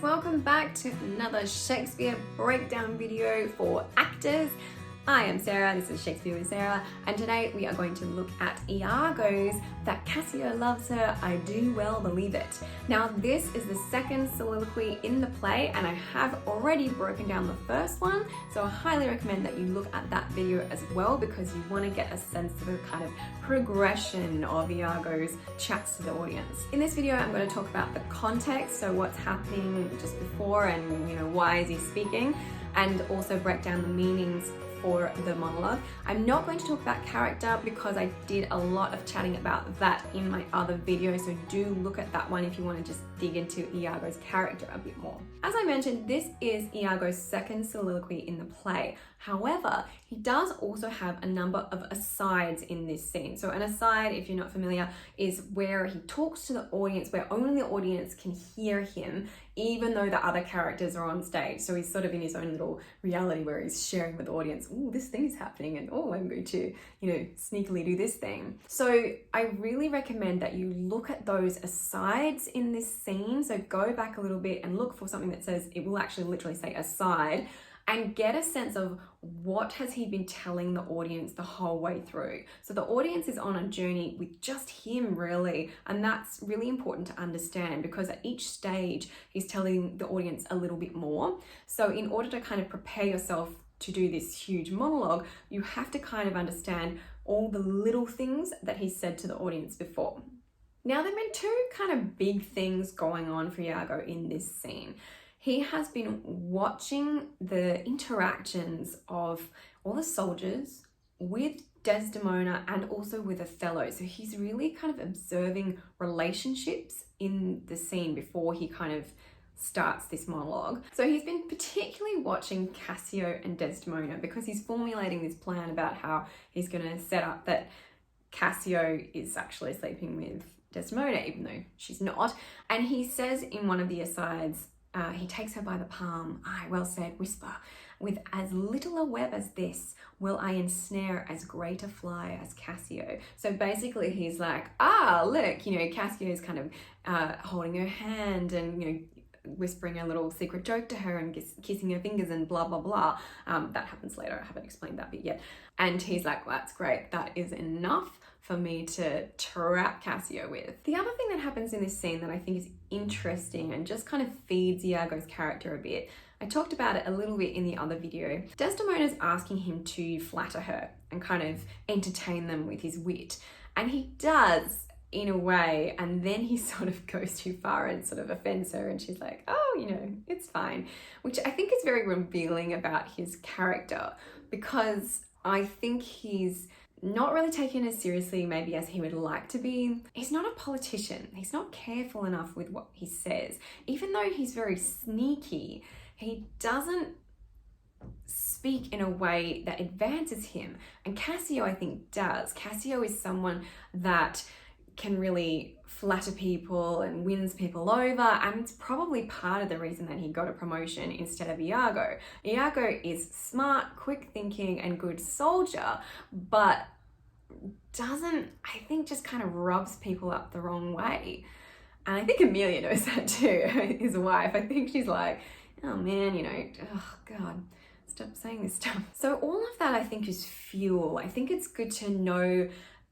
welcome back to another Shakespeare breakdown video for actors. I am Sarah, this is Shakespeare with Sarah, and today we are going to look at Iagos, that Cassio loves her, I do well believe it. Now this is the second soliloquy in the play and I have already broken down the first one, so I highly recommend that you look at that video as well because you want to get a sense of the kind of progression of Iagos' chats to the audience. In this video I'm going to talk about the context, so what's happening just before and why is he speaking, and also break down the meanings for the monologue. I'm not going to talk about character because I did a lot of chatting about that in my other video, so do look at that one if you want to just dig into Iagos' character a bit more. As I mentioned, this is Iagos' second soliloquy in the play. However, he does also have a number of asides in this scene. So an aside, if you're not familiar, is where he talks to the audience, where only the audience can hear him, even though the other characters are on stage. So he's sort of in his own little reality where he's sharing with the audience, oh, this thing is happening, and oh, I'm going to, sneakily do this thing. So I really recommend that you look at those asides in this scene. So go back a little bit and look for something that says, it will actually literally say aside, and get a sense of what has he been telling the audience the whole way through. So the audience is on a journey with just him really, and that's really important to understand because at each stage he's telling the audience a little bit more. So in order to kind of prepare yourself to do this huge monologue, you have to kind of understand all the little things that he said to the audience before. Now there have been two kind of big things going on for Iago in this scene. He has been watching the interactions of all the soldiers with Desdemona and also with Othello. So he's really kind of observing relationships in the scene before he kind of starts this monologue. So he's been particularly watching Cassio and Desdemona because he's formulating this plan about how he's going to set up that Cassio is actually sleeping with Desdemona, even though she's not. And he says in one of the asides, he takes her by the palm, "Aye, well said, whisper, with as little a web as this, will I ensnare as great a fly as Cassio." So basically he's like, look, Cassio's kind of holding her hand and, whispering a little secret joke to her and kissing her fingers and blah, blah, blah. That happens later, I haven't explained that bit yet. And he's like, well, that's great, that is enough for me to trap Cassio with. The other thing that happens in this scene that I think is interesting and just kind of feeds Iago's character a bit, I talked about it a little bit in the other video. Desdemona's asking him to flatter her and kind of entertain them with his wit. And he does in a way, and then he sort of goes too far and sort of offends her and she's like, oh, it's fine. Which I think is very revealing about his character because I think he's not really taken as seriously maybe as he would like to be. He's not a politician. He's not careful enough with what he says. Even though he's very sneaky, he doesn't speak in a way that advances him. And Cassio, I think, does. Cassio is someone that can really flatter people and wins people over, and it's probably part of the reason that he got a promotion instead of Iago. Iago is smart, quick thinking and good soldier, but doesn't, I think, just kind of rubs people up the wrong way. And I think Amelia knows that too, his wife. I think she's like, oh man, oh God, stop saying this stuff. So all of that I think is fuel. I think it's good to know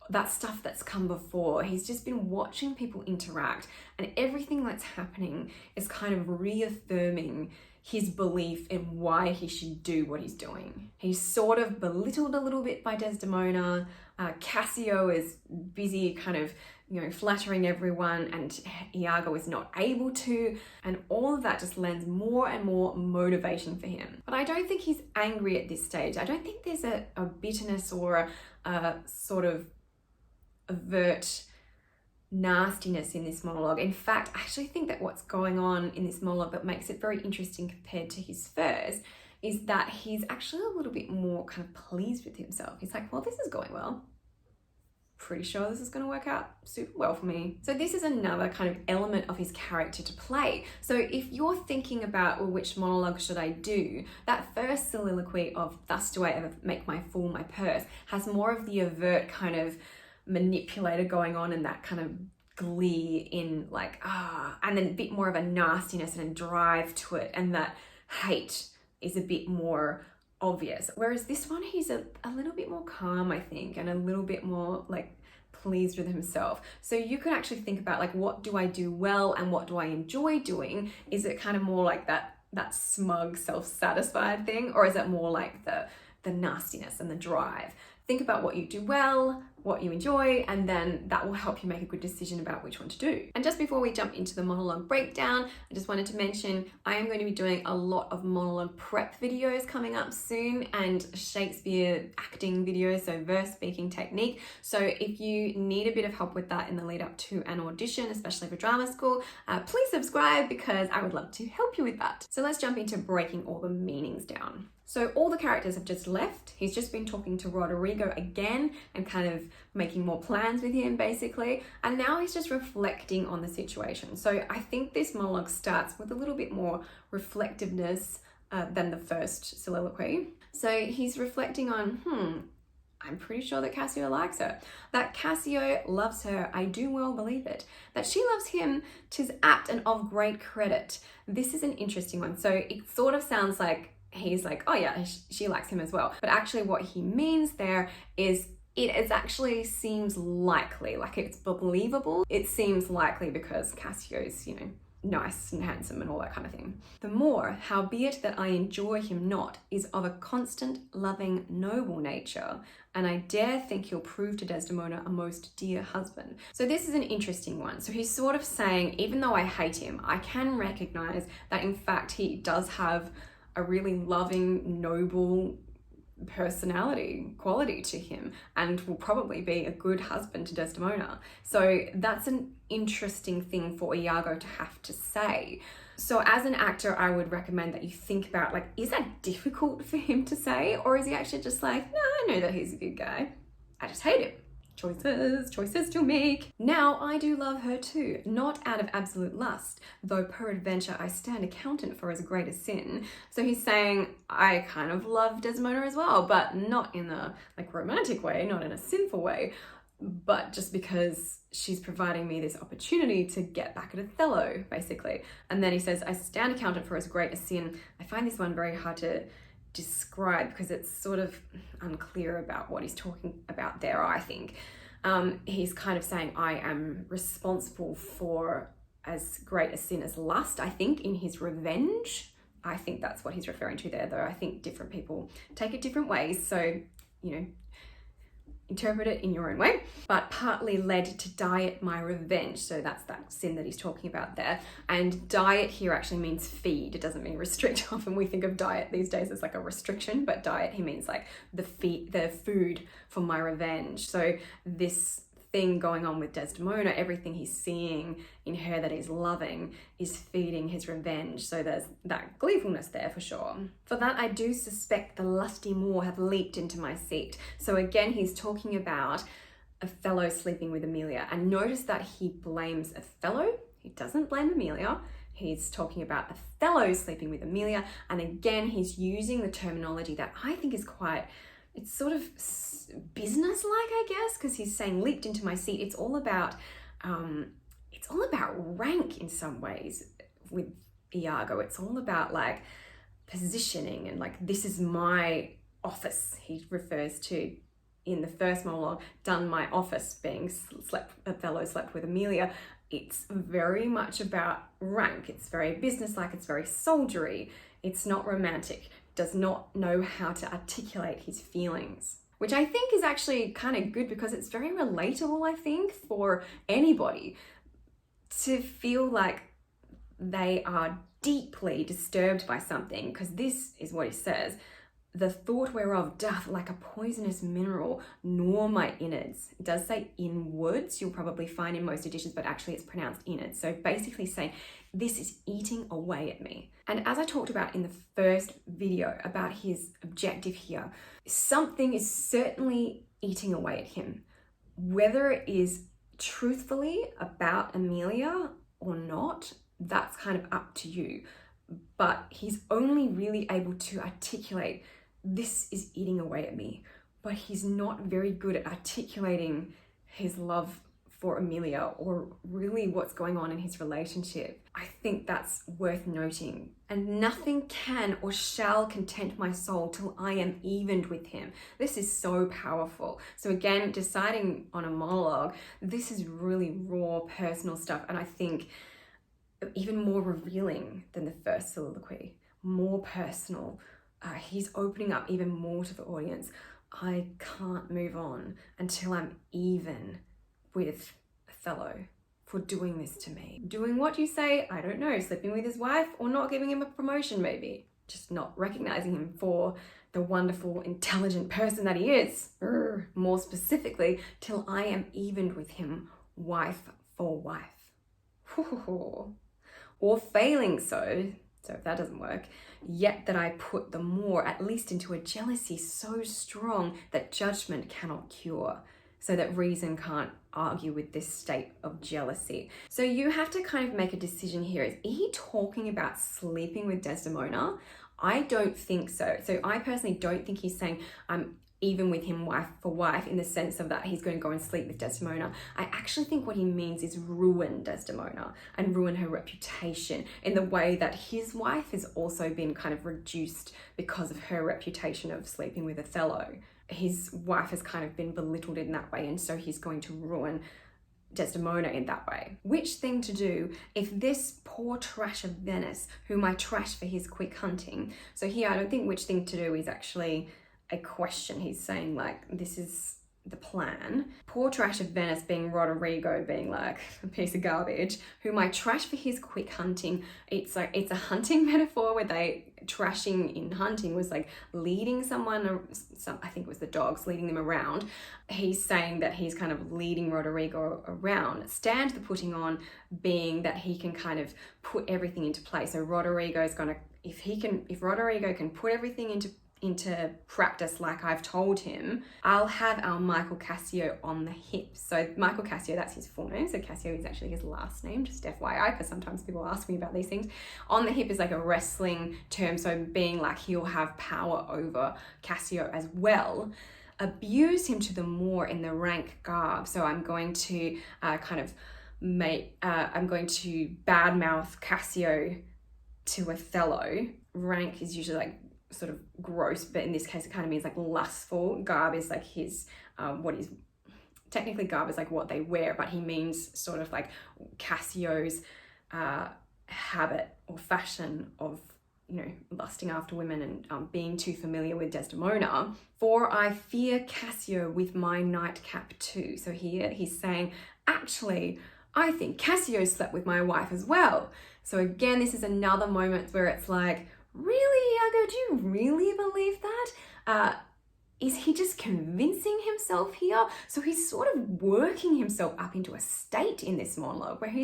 that stuff that's come before. He's just been watching people interact and everything that's happening is kind of reaffirming his belief in why he should do what he's doing. He's sort of belittled a little bit by Desdemona. Cassio is busy kind of, flattering everyone and Iago is not able to, and all of that just lends more and more motivation for him. But I don't think he's angry at this stage. I don't think there's a bitterness or a sort of overt nastiness in this monologue. In fact, I actually think that what's going on in this monologue that makes it very interesting compared to his first is that he's actually a little bit more kind of pleased with himself. He's like, well, this is going well. Pretty sure this is going to work out super well for me. So this is another kind of element of his character to play. So if you're thinking about, well, which monologue should I do? That first soliloquy of "thus do I ever make my fool my purse" has more of the overt kind of manipulator going on and that kind of glee in like, and then a bit more of a nastiness and a drive to it, and that hate is a bit more obvious. Whereas this one, he's a little bit more calm, I think, and a little bit more like pleased with himself. So you could actually think about like, what do I do well and what do I enjoy doing? Is it kind of more like that smug, self-satisfied thing, or is it more like the nastiness and the drive? Think about what you do well, what you enjoy, and then that will help you make a good decision about which one to do. And just before we jump into the monologue breakdown, I just wanted to mention I am going to be doing a lot of monologue prep videos coming up soon, and Shakespeare acting videos, so verse speaking technique. So if you need a bit of help with that in the lead up to an audition, especially for drama school, please subscribe because I would love to help you with that. So let's jump into breaking all the meanings down. So all the characters have just left. He's just been talking to Roderigo again and kind of making more plans with him basically. And now he's just reflecting on the situation. So I think this monologue starts with a little bit more reflectiveness than the first soliloquy. So he's reflecting on, I'm pretty sure that Cassio likes her. That Cassio loves her, I do well believe it. That she loves him, 'tis apt and of great credit. This is an interesting one. So it sort of sounds like he's like, oh yeah, she likes him as well. But actually what he means there is it actually seems likely, like it's believable. It seems likely because Cassio's, nice and handsome and all that kind of thing. The more, howbeit that I enjoy him not, is of a constant, loving, noble nature, and I dare think he'll prove to Desdemona a most dear husband. So this is an interesting one. So he's sort of saying, even though I hate him, I can recognize that in fact he does have a really loving, noble personality quality to him and will probably be a good husband to Desdemona. So that's an interesting thing for Iago to have to say. So as an actor, I would recommend that you think about like, is that difficult for him to say? Or is he actually just like, no, I know that he's a good guy, I just hate him. Choices to make. Now I do love her too, not out of absolute lust, though peradventure I stand accountant for as great a sin. So he's saying, I kind of love Desdemona as well, but not in a like romantic way, not in a sinful way, but just because she's providing me this opportunity to get back at Othello, basically. And then he says, I stand accountant for as great a sin. I find this one very hard to describe because it's sort of unclear about what he's talking about there, I think. He's kind of saying, I am responsible for as great a sin as lust, I think, in his revenge. I think that's what he's referring to there, though I think different people take it different ways. So, interpret it in your own way, but partly led to diet my revenge. So that's that sin that he's talking about there. And diet here actually means feed. It doesn't mean restrict. Often we think of diet these days as like a restriction, but diet, he means like the food for my revenge. So this thing going on with Desdemona, everything he's seeing in her that he's loving is feeding his revenge. So there's that gleefulness there for sure. For that I do suspect the lusty Moor have leaped into my seat. So again, he's talking about Othello sleeping with Amelia, and notice that he blames Othello. He doesn't blame Amelia. He's talking about Othello sleeping with Amelia. And again, he's using the terminology that I think is quite, it's sort of business-like, I guess, because he's saying leaped into my seat. It's all about rank in some ways with Iago. It's all about like positioning and like, this is my office. He refers to in the first monologue, done my office, being Othello slept with Amelia. It's very much about rank. It's very business-like. It's very soldiery. It's not romantic. Does not know how to articulate his feelings, which I think is actually kind of good because it's very relatable, I think, for anybody to feel like they are deeply disturbed by something, because this is what he says. The thought whereof doth like a poisonous mineral gnaw my innards. It does say inwards, you'll probably find in most editions, but actually it's pronounced innards. So basically saying, this is eating away at me. And as I talked about in the first video about his objective here, something is certainly eating away at him. Whether it is truthfully about Amelia or not, that's kind of up to you. But he's only really able to articulate, this is eating away at me, but he's not very good at articulating his love for Emilia, or really what's going on in his relationship. I think that's worth noting. And nothing can or shall content my soul till I am evened with him. This is so powerful. So again, deciding on a monologue, this is really raw personal stuff, and I think even more revealing than the first soliloquy, more personal. He's opening up even more to the audience. I can't move on until I'm even with Othello for doing this to me. Doing what you say, I don't know, sleeping with his wife, or not giving him a promotion maybe. Just not recognizing him for the wonderful, intelligent person that he is. More specifically, till I am evened with him, wife for wife. Or failing so if that doesn't work, yet that I put the more, at least into a jealousy so strong that judgment cannot cure, so that reason can't argue with this state of jealousy. So you have to kind of make a decision here. Is he talking about sleeping with Desdemona? I don't think so. So I personally don't think he's saying I'm even with him wife for wife, in the sense of that he's going to go and sleep with Desdemona. I actually think what he means is ruin Desdemona and ruin her reputation, in the way that his wife has also been kind of reduced because of her reputation of sleeping with Othello. His wife has kind of been belittled in that way, and so he's going to ruin Desdemona in that way. Which thing to do if this poor trash of Venice, whom I trash for his quick hunting. So here I don't think which thing to do is actually a question. He's saying like, this is the plan. Poor trash of Venice being Roderigo, being like a piece of garbage, whom I trash for his quick hunting. It's like, it's a hunting metaphor where they, trashing in hunting was like leading someone, or I think it was the dogs, leading them around. He's saying that he's kind of leading Roderigo around. Stand the putting on being that he can kind of put everything into place. So Roderigo's gonna, if Roderigo can put everything into practice like I've told him, I'll have our Michael Cassio on the hip. So Michael Cassio, that's his full name. So Cassio is actually his last name, just FYI, because sometimes people ask me about these things. On the hip is like a wrestling term. So being like he'll have power over Cassio as well. Abuse him to the more in the rank garb. So I'm going to I'm going to badmouth Cassio to Othello. Rank is usually like sort of gross, but in this case it kind of means like lustful. Garb is like his technically garb is like what they wear, but he means sort of like Cassio's habit or fashion of, you know, lusting after women and being too familiar with Desdemona. For I fear Cassio with my nightcap too. So here he's saying, actually, I think Cassio slept with my wife as well. So again, this is another moment where it's like, really, Iago, do you really believe that? Is he just convincing himself here? So he's sort of working himself up into a state in this monologue where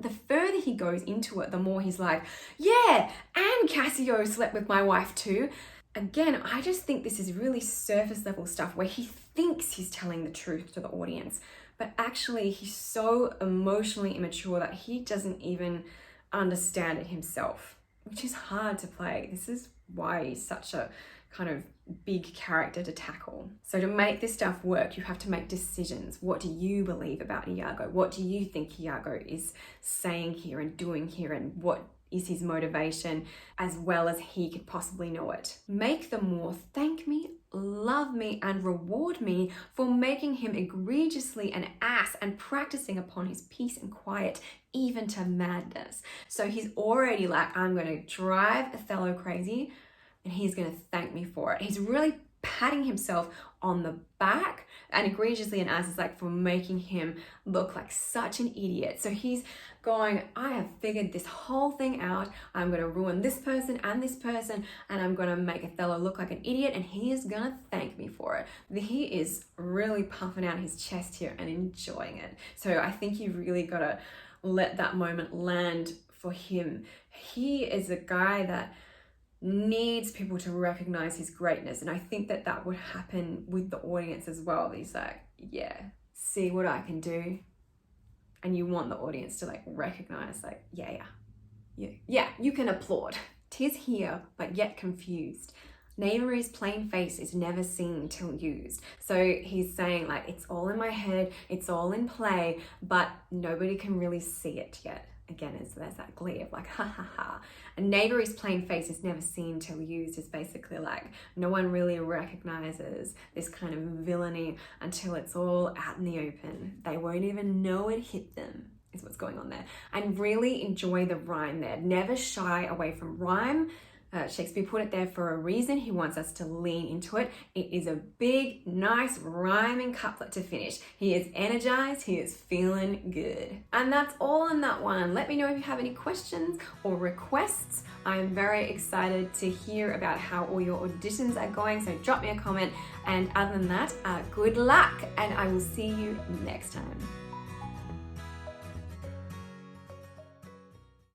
the further he goes into it, the more he's like, yeah, and Cassio slept with my wife too. Again, I just think this is really surface level stuff where he thinks he's telling the truth to the audience, but actually he's so emotionally immature that he doesn't even understand it himself, which is hard to play. This is why he's such a kind of big character to tackle. So to make this stuff work, you have to make decisions. What do you believe about Iago? What do you think Iago is saying here and doing here, and what is his motivation, as well as he could possibly know it? Make the Moor thank me, love me, and reward me for making him egregiously an ass and practicing upon his peace and quiet, even to madness. So he's already like, I'm going to drive Othello crazy, and he's going to thank me for it. He's really patting himself on the back, and egregiously an ass is like for making him look like such an idiot. So he's going, I have figured this whole thing out. I'm going to ruin this person, and I'm going to make Othello look like an idiot, and he is going to thank me for it. He is really puffing out his chest here and enjoying it. So I think you really got to let that moment land for him. He is a guy that needs people to recognize his greatness, and I think that would happen with the audience as well. He's like, yeah, see what I can do, and you want the audience to like recognize, like, yeah, you can applaud. 'Tis here, but yet confused. Knavery's plain face is never seen till used. So he's saying like, it's all in my head, it's all in play, but nobody can really see it yet. Again, there's that glee of like, ha ha ha. And Knavery's plain face is never seen till used is basically like, no one really recognizes this kind of villainy until it's all out in the open. They won't even know it hit them, is what's going on there. And really enjoy the rhyme there. Never shy away from rhyme. Shakespeare put it there for a reason. He wants us to lean into it. It is a big, nice rhyming couplet to finish. He is energized. He is feeling good. And that's all in that one. Let me know if you have any questions or requests. I'm very excited to hear about how all your auditions are going. So drop me a comment. And other than that, good luck. And I will see you next time.